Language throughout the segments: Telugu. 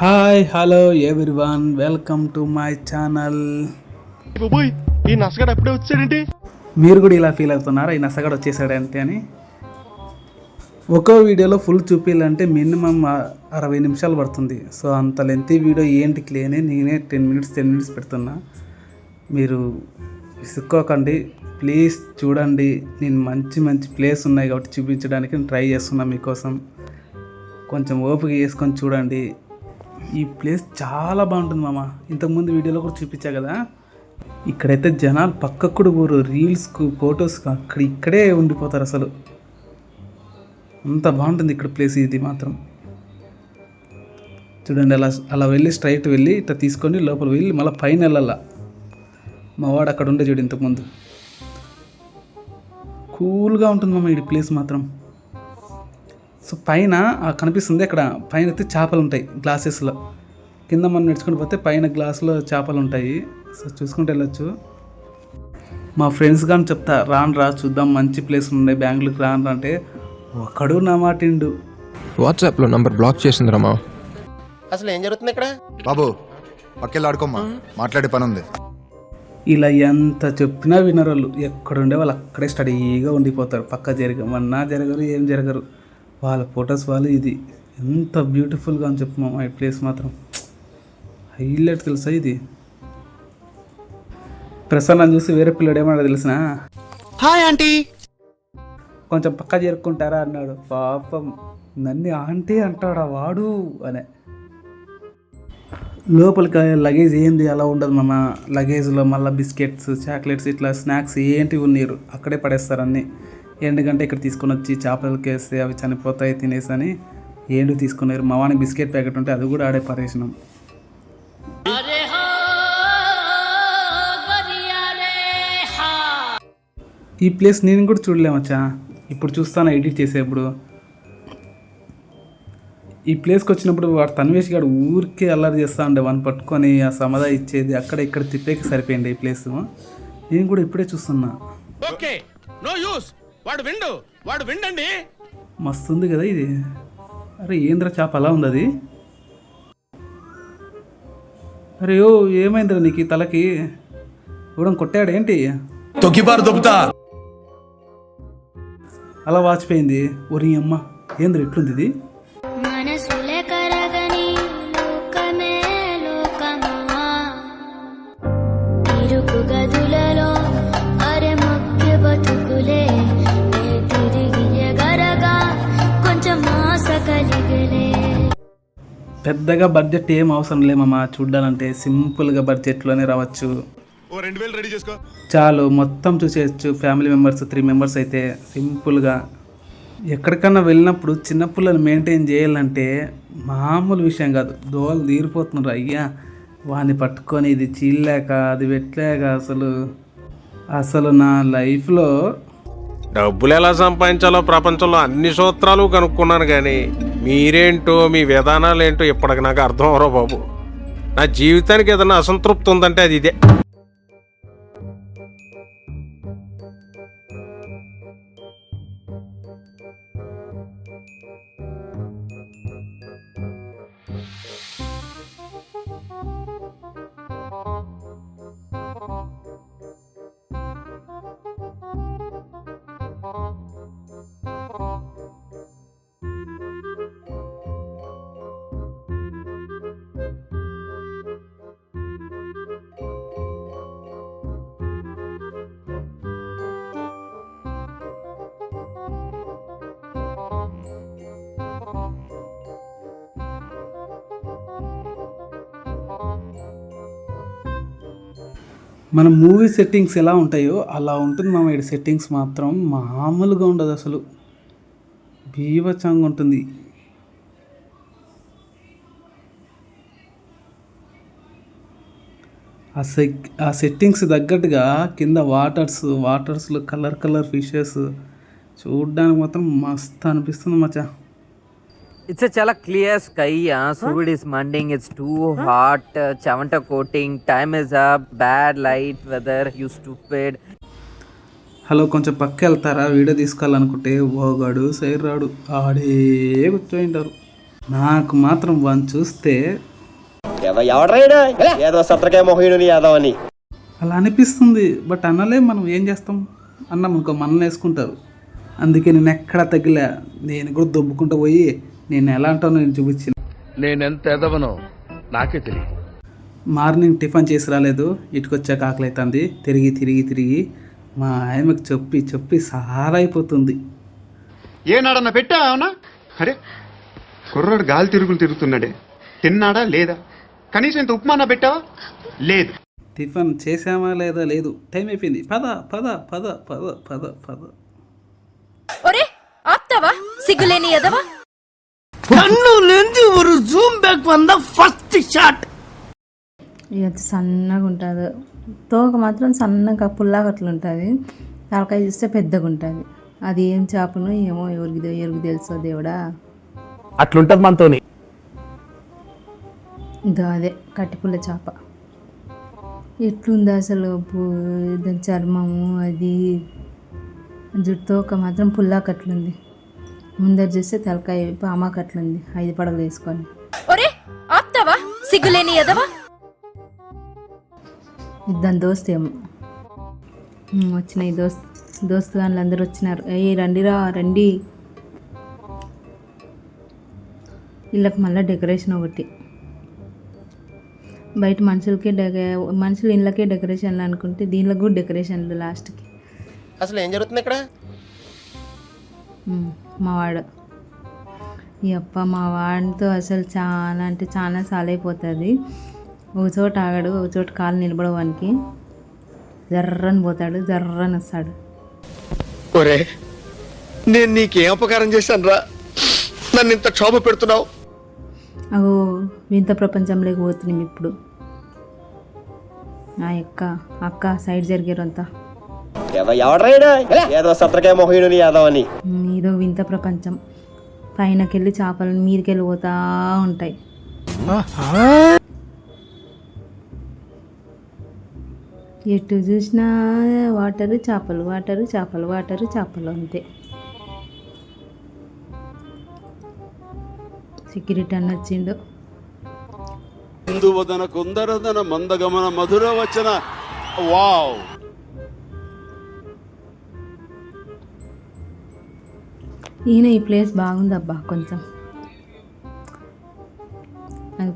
Hi hello everyone, welcome to my channel. ఈ నసగాడు అప్పుడే వచ్చాడేంటి? మీరు కూడా ఇలా ఫీల్ అవుతున్నారా ఈ నసగాడు వచ్చేసాడంటే అని? ఒక్కో వీడియోలో ఫుల్ చూపించాలంటే మినిమం 60 నిమిషాలు పడుతుంది. సో అంత లెంతీ వీడియో ఏంటి క్లియర్ని నేనే 10 మినిట్స్ పెడుతున్నా. మీరు విసుక్కోకండి ప్లీజ్, చూడండి. నేను మంచి ప్లేస్ ఉన్నాయి కాబట్టి చూపించడానికి నేను ట్రై చేస్తున్నా మీకోసం. కొంచెం ఓపిక చేసుకొని చూడండి. ఈ ప్లేస్ చాలా బాగుంటుంది మామ. ఇంతకుముందు వీడియోలో కూడా చూపించా కదా. ఇక్కడైతే జనాలు పక్కకు కూడా పోరు, రీల్స్కు ఫొటోస్కు ఇక్కడే ఉండిపోతారు. అసలు అంత బాగుంటుంది ఇక్కడ ప్లేస్. ఇది మాత్రం చూడండి, అలా వెళ్ళి స్ట్రైట్ వెళ్ళి ఇట్లా తీసుకొని లోపల వెళ్ళి మళ్ళీ పైన వెళ్ళాల. మా వాడు అక్కడ ఉండే చూడు ఇంతకుముందు. కూల్గా ఉంటుంది మామ ఈ ప్లేస్ మాత్రం. సో పైన కనిపిస్తుంది, అక్కడ పైన అయితే చేపలు ఉంటాయి గ్లాసెస్లో. కింద మనం నడుచుకుంటూ పోతే పైన గ్లాసులో చేపలు ఉంటాయి. సో చూసుకుంటూ వెళ్ళొచ్చు. మా ఫ్రెండ్స్ కానీ చెప్తా, రా చూద్దాం మంచి ప్లేస్ ఉన్నాయి బెంగళూరుకి రాను అంటే ఒకడు నా మాటిండు. వాట్సాప్లో నంబర్ బ్లాక్ చేసింది రమా. అసలు ఏం జరుగుతుంది ఇక్కడ? బాబు పక్కెళ్ళి ఆడుకోమ్మా, మాట్లాడే పని ఉంది. ఇలా ఎంత చెప్పినా వినరు వాళ్ళు. ఎక్కడుండే వాళ్ళు అక్కడే స్టడీగా ఉండిపోతారు. పక్క జరగమన్నా జరగరు, ఏం జరగరు. వాళ్ళ ఫొటోస్ వాళ్ళు. ఇది ఎంత బ్యూటిఫుల్గా అని చెప్పు మామ. ఈ ప్లేస్ మాత్రం హైలైట్ తెలుసా. ఇది ప్రసన్న చూసి వేరే పిల్లడు ఏమన్నా తెలిసిన, హాయ్ ఆంటీ కొంచెం పక్క చేరుకుంటారా అన్నాడు. పాపం నన్ను ఆంటీ అంటాడా వాడు అనే. లోపలికి లగేజ్ ఏంది అలా ఉండదు మామ. లగేజ్లో మళ్ళీ బిస్కెట్స్, చాక్లెట్స్, ఇట్లా స్నాక్స్ ఏంటివి ఉన్నారు అక్కడే పడేస్తారు అన్నీ. ఎందుకంటే ఇక్కడ తీసుకొని వచ్చి చేపలకి వేస్తే అవి చనిపోతాయి తినేసి అని ఏండు తీసుకున్నారు. మా వానికి బిస్కెట్ ప్యాకెట్ ఉంటే అది కూడా ఆడే పరేసినాం. ఈ ప్లేస్ నేను కూడా చూడలేమచ్చా. ఇప్పుడు చూస్తాను ఎడిట్ చేసేప్పుడు. ఈ ప్లేస్కి వచ్చినప్పుడు వాడు తన్వేష్ గారు ఊరికే అల్లరి చేస్తూ ఉండే, వాడిని పట్టుకొని ఆ సమాధా ఇచ్చేది అక్కడ ఇక్కడ తిప్పేకి సరిపోయింది ఈ ప్లేస్. నేను కూడా ఇప్పుడే చూస్తున్నా. Okay no use. వాడు విండండి. మస్తు ఉంది కదా ఇది. అరే ఏంద్ర చేప అలా ఉంది అది. అరే ఓ ఏమైందిరా నీకు తలకి? ఇవ్వడం కొట్టాడు ఏంటి? తొక్కిబారు దొబ్బుతా అలా వాచిపోయింది. ఒరి అమ్మ ఏంద్ర ఎట్లుంది ఇది? పెద్దగా బడ్జెట్ ఏం అవసరం లేమమ్మా. చూడాలంటే సింపుల్గా బడ్జెట్లోనే రావచ్చు. చాలు మొత్తం చూసేయచ్చు. ఫ్యామిలీ మెంబర్స్ 3 మెంబర్స్ అయితే సింపుల్గా. ఎక్కడికన్నా వెళ్ళినప్పుడు చిన్నపిల్లలు మెయింటైన్ చేయాలంటే మామూలు విషయం కాదు. దోవలు తీరిపోతున్నారు అయ్యా. వాడిని పట్టుకొని ఇది చీల్లేక అది పెట్టలేక అసలు నా లైఫ్లో డబ్బులు ఎలా సంపాదించాలో ప్రపంచంలో అన్ని సూత్రాలు కనుక్కున్నాను, కానీ మీరేంటో మీ విధానాలు ఏంటో ఇప్పటికి నాకు అర్థం అవరో బాబు. నా జీవితానికి ఏదైనా అసంతృప్తి ఉందంటే అది ఇదే. మన మూవీ సెట్టింగ్స్ ఎలా ఉంటాయో అలా ఉంటుంది మామ. ఈ సెట్టింగ్స్ మాత్రం మామూలుగా ఉండదు, అసలు బీభత్సంగా ఉంటుంది. ఆ సెట్టింగ్స్ తగ్గట్టుగా కింద వాటర్స్లో కలర్ ఫిషెస్ చూడడానికి మాత్రం మస్తు అనిపిస్తుంది మచ్చా. It's a chala clear sky, Surya is manding, it's too hot, chavanta coating, time is up, bad light, weather, you stupid. Hello కొంచెం పక్క వెళ్తారా వీడియో తీసుకోవాలనుకుంటే ఓగాడు సైడ్ రాడు ఆడే కూర్చోయింటారు. నాకు మాత్రం వాడిని చూస్తే ఏదో సత్రకాయ మొహయుడు యాదవ్ అని అలా అనిపిస్తుంది. బట్ అనలే, మనం ఏం చేస్తాం? అన్నం ఇంకో మనల్ని వేసుకుంటారు. అందుకే నేను ఎక్కడ తగిలా, నేను కూడా దొబ్బుకుంటూ పోయి నేను ఎలా అంటానో నేను చూపించిన. నేనెంత ఎదవనో నాకే తెలియదు. మార్నింగ్ టిఫిన్ చేసి రాలేదు, ఇటుకొచ్చాక ఆకలి అవుతుంది. తిరిగి తిరిగి తిరిగి మా ఆయనకు చెప్పి చెప్పి సారైపోతుంది. ఏనాడన్నా పెట్టావునా? అరే కుర్రాడు గాలి తిరుగుతున్నాడే, తిన్నాడా లేదా? కనీసం ఇంత ఉప్మా పెట్టావా? లేదు. టిఫిన్ చేసామా లేదా? లేదు. టైం అయిపోయింది. పద పద పద పద పద పద. ఒరే ఆప్తావా సిగ్గులేని ఎదవా. ఇది సన్నగా ఉంటుంది, తోక మాత్రం సన్నగా పుల్లాగా అట్లా ఉంటుంది, తలకాయ చూస్తే పెద్దగా ఉంటుంది. అది ఏం చేపను ఏమో ఎవరికి తెలుసో దేవుడా. అట్లుంటది మనతోని. ఇదో అదే కట్టిపుల్ల చేప. ఎట్లుంది అసలు, దాని చర్మము అది, జుట్టు ఒక మాత్రం పుల్లాక అట్లుంది. ముందర చూస్తే తలకాయ పామాకు అట్లుంది, 5 పడగలు వేసుకొని. ఒరే ఆప్తావా సిగ్గులేని ఎదవా. దాని దోస్త్ ఏమో వచ్చినాయి, దోస్తు వాళ్ళు అందరూ వచ్చినారు. రండిరా రండి. వీళ్ళకి మళ్ళీ డెకరేషన్ ఒకటి, బయట మనుషులు ఇళ్ళకే డెకరేషన్లు అనుకుంటే దీనిలో కూడా డెకరేషన్లు లాస్ట్కి. అసలు ఏం జరుగుతుంది ఇక్కడ? మావాడు ఈ అప్ప మా వాడితో అసలు చాలా అంటే చాలా సాలైపోతుంది. ఒక చోట ఆగాడు, ఒక చోట కాలు నిలబడవానికి, జర్రని పోతాడు, జర్రని వస్తాడు. ఒరే నేను నీకేం అపకారం చేశాను రా, నన్ను ఇంత క్షోభ పెడుతున్నావు? అగో వింత ప్రపంచంలోకి పోతున్నాం ఇప్పుడు. నా అక్క సైడ్ జరిగారు అంతా. ఏదో సత్రకాయ మొహయుడు యాదవ్ అని. ఇదో వింత ప్రపంచం. పైనకెళ్ళి చేపలు మీదకెళ్ళి పోతా ఉంటాయి. ఎటు చూసినా వాటరు చేపలు, వాటరు చేపలు, వాటరు చేపలు అంతే. సెక్యూరిటీ అన్న వచ్చిండు. కుందువదన కుందరదన మందగమన మధుర వచన. వావ్. ఈయన ఈ ప్లేస్ బాగుందబ్బా కొంచెం.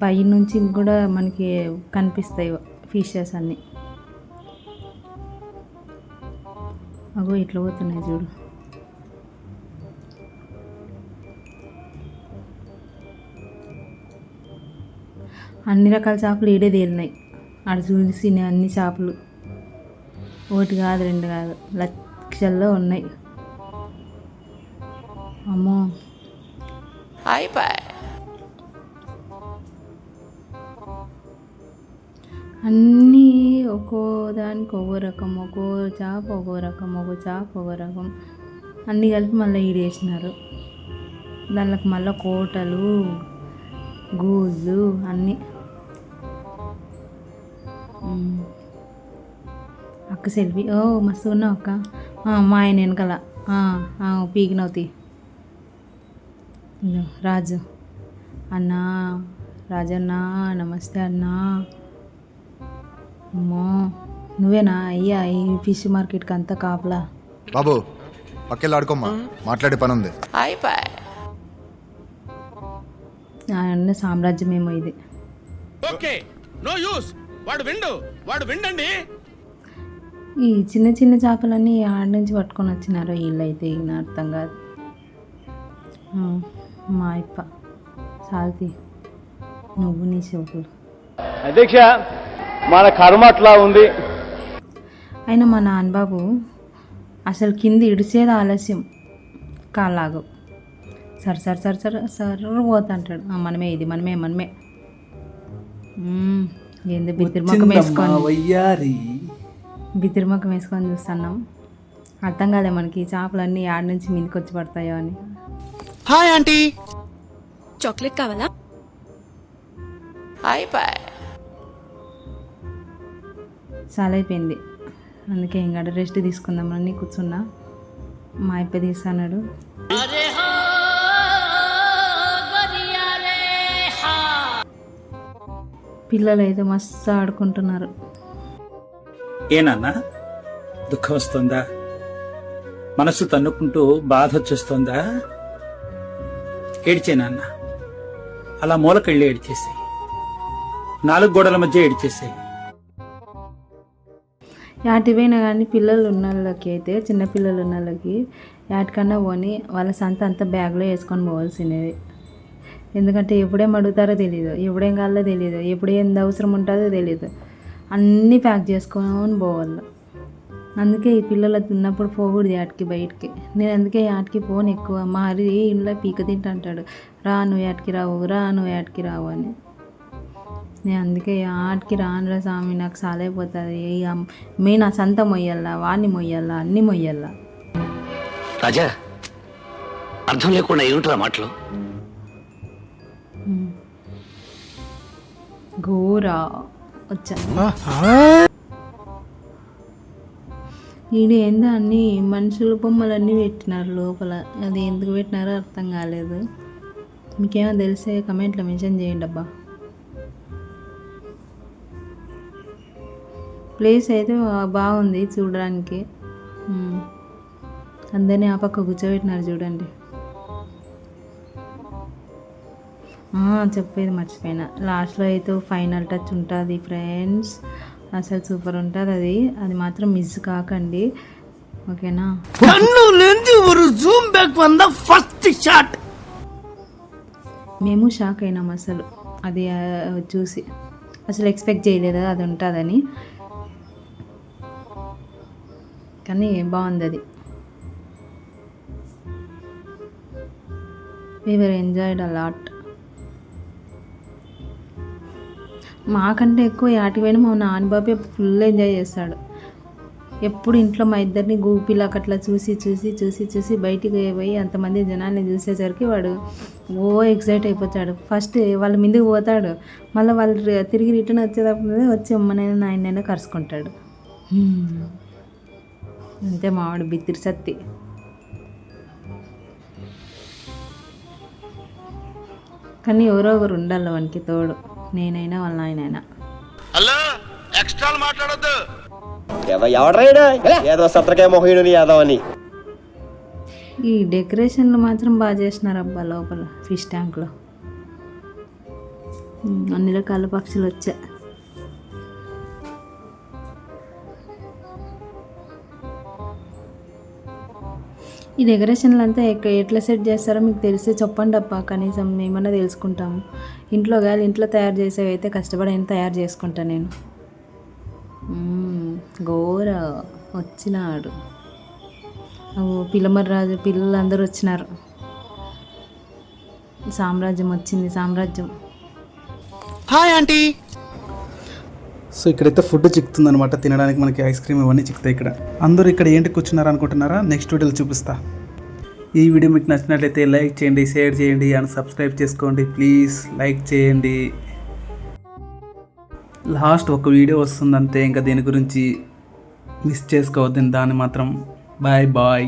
పై నుంచి కూడా మనకి కనిపిస్తాయి ఫిషెస్ అన్నీ. అగో ఇట్లా పోతున్నాయి చూడు. అన్ని రకాల చేపలు ఈడే తేలినాయి. ఆడ చూసి అన్ని చేపలు ఒకటి కాదు, 2 కాదు, లక్షల్లో ఉన్నాయి. అమ్మో అన్నీ ఒక్కో దానికి ఒక్కో రకం, ఒక్కో చేప ఒక్కో రకం, ఒక్కో చేప ఒక్కో రకం, అన్నీ కలిపి మళ్ళీ ఈడేసినారు. దానికి మళ్ళీ కోటలు, గూజు అన్నీ. అక్క సెల్ఫీ. ఓ మస్తు ఉన్నావు అక్క. మా ఆయన వెనకాల పీకినవుతి. రాజు అన్నా, రాజన్నా నమస్తే అన్నా. అమ్మో నువ్వేనా అయ్యా ఈ ఫిష్ మార్కెట్కి అంతా కాపలా? బాబు పక్కెళ్ళి ఆడుకోమ్మా, మాట్లాడే పని ఉంది. ఆయన సామ్రాజ్యమేమో ఇది. Okay no use. వాడు విండండి. ఈ చిన్న చిన్న చేపలన్నీ ఆడ నుంచి పట్టుకొని వచ్చినారో వీళ్ళైతే ఈయన అర్థం కాదు. మా అప్ప సాల్తీ నువ్వు నీ చెవులు. అధ్యక్ష మన కర్మ అట్లా ఉంది. అయినా మా నాన్నబాబు అసలు కింద ఇడిసేది ఆలస్యం, కాలాగు sir sir sir sir sir పోతుంటాడు. మనమే ఇది మనమే ఏంది బిత్తిరిమొక్కం వేసుకొని చూస్తున్నాం. అర్థం కాలే మనకి ఈ చేపలన్నీ ఆడ నుంచి మీదకి వచ్చి పడతాయో అని. Hi aunty. చాక్లెట్ కావాలా? చాలా అయిపోయింది, అందుకే ఇంకా రెస్ట్ తీసుకుందామని కూర్చున్నా. మా అప్ప తీస్తున్నాడు. పిల్లలు అయితే మస్తు ఆడుకుంటున్నారు. ఏనన్నా దుఃఖం వస్తుందా? మనసు తన్నుకుంటూ బాధ వచ్చేస్తుందా? ఏడ్చేనన్న, అలా మూలకెళ్ళి ఏడ్చేసాయి, 4 గోడల మధ్య ఏడ్చేసాయి. యాటిపోయినా కానీ పిల్లలు ఉన్న వాళ్ళకి అయితే, చిన్నపిల్లలు ఉన్న వాళ్ళకి యాటికన్నా పోని వాళ్ళ సంత అంతా బ్యాగ్లో వేసుకొని పోవాల్సినది. ఎందుకంటే ఎప్పుడేం అడుగుతారో తెలియదు, ఎప్పుడేం కావాలో తెలియదు, ఎప్పుడు ఎంత అవసరం ఉంటుందో తెలియదు. అన్నీ ప్యాక్ చేసుకొని పోవాలి. అందుకే ఈ పిల్లలు ఉన్నప్పుడు పోకూడదు యాటికి, బయటికి. నేను అందుకే యాటికి పోను ఎక్కువ. మా హరి ఇంట్లో పీక తింటాంటాడు, రా నువ్వు యాటికి రావు, రా నువ్వు యాటికి రావు అని. నేను అందుకే ఆటికి రానురా స్వామి, నాకు సాలైపోతుంది. ఇక మెయిన్ ఆ సంత మొయ్యాలా, వాడిని మొయ్యాలా, అన్నీ మొయ్యాలా. రాజా, అర్థం లేకుండా ఏమిట్రా మాటలు? ఘోరా వచ్చా ఈడు ఏందో అన్ని మనుషుల బొమ్మలు అన్నీ పెట్టినారు లోపల. అది ఎందుకు పెట్టినారో అర్థం కాలేదు. మీకేమో తెలిసే కమెంట్లో మెన్షన్ చేయండి అబ్బా. ప్లేస్ అయితే బాగుంది చూడడానికి. అందరినీ ఆ పక్క కూర్చోబెట్టినారు చూడండి. చెప్పేది మర్చిపోయినా, లాస్ట్లో అయితే ఫైనల్ టచ్ ఉంటుంది ఫ్రెండ్స్. అసలు సూపర్ ఉంటుంది అది మాత్రం మిస్ కాకండి, ఓకేనా? మేము షాక్ అయినాం అసలు అది చూసి. అసలు ఎక్స్పెక్ట్ చేయలేదు అది ఉంటుందని, కానీ బాగుంది అది. we were enjoyed a lot. మాకంటే ఎక్కువ యాటికి పోయినా మా నాన్నబాబే ఫుల్ ఎంజాయ్ చేస్తాడు. ఎప్పుడు ఇంట్లో మా ఇద్దరిని గూపిలాక అట్లా చూసి చూసి చూసి చూసి బయటికి పోయి అంతమంది జనాల్ని చూసేసరికి వాడు ఎక్సైట్ అయిపోతాడు. ఫస్ట్ వాళ్ళ ముందుకు పోతాడు, మళ్ళీ వాళ్ళు తిరిగి రిటర్న్ వచ్చేటప్పుడు వచ్చి అమ్మనైనా ఆయనైనా కరుచుకుంటాడు. అంతే మావాడు బిత్తిరి సత్తి. కానీ ఎవరో ఒకరు ఉండాలి వానికి తోడు, నేనైనా వాళ్ళ ఆయనైనా. హలో, ఎక్స్ట్రా మాట్లాడొద్దు. ఏదో సత్రకాయ మొహయుడు యాదవ్ అని. ఈ డెకరేషన్లు మాత్రం బాగా చేసినారు అబ్బా. లోపల ఫిష్ ట్యాంక్లో అన్ని రకాల పక్షులు వచ్చాయి. ఈ డెకరేషన్లు అంతా ఎట్లా సెట్ చేస్తారో మీకు తెలిస్తే చెప్పండి అబ్బా, కనీసం మేమన్నా తెలుసుకుంటాము. ఇంట్లో గాలి ఇంట్లో తయారు చేసేవి అయితే కష్టపడి తయారు చేసుకుంటాను నేను. ఘోర వచ్చినాడు పిల్లమర్రాజు, పిల్లలందరూ వచ్చినారు. సామ్రాజ్యం వచ్చింది, సామ్రాజ్యం. Hi aunty. సో ఇక్కడైతే ఫుడ్ చిక్కుతుంది అనమాట, తినడానికి మనకి ఐస్ క్రీమ్ ఇవన్నీ చిక్కుతాయి ఇక్కడ. అందరూ ఇక్కడ ఏంటి కూర్చున్నారు అనుకుంటున్నారా? నెక్స్ట్ వీడియోలో చూపిస్తా. ఈ వీడియో మీకు నచ్చినట్లయితే లైక్ చేయండి, షేర్ చేయండి అండ్ సబ్స్క్రైబ్ చేసుకోండి ప్లీజ్. లైక్ చేయండి. లాస్ట్ ఒక వీడియో వస్తుందంతే, ఇంకా దీని గురించి మిస్ చేసుకోవద్దు దాన్ని మాత్రం. Bye bye.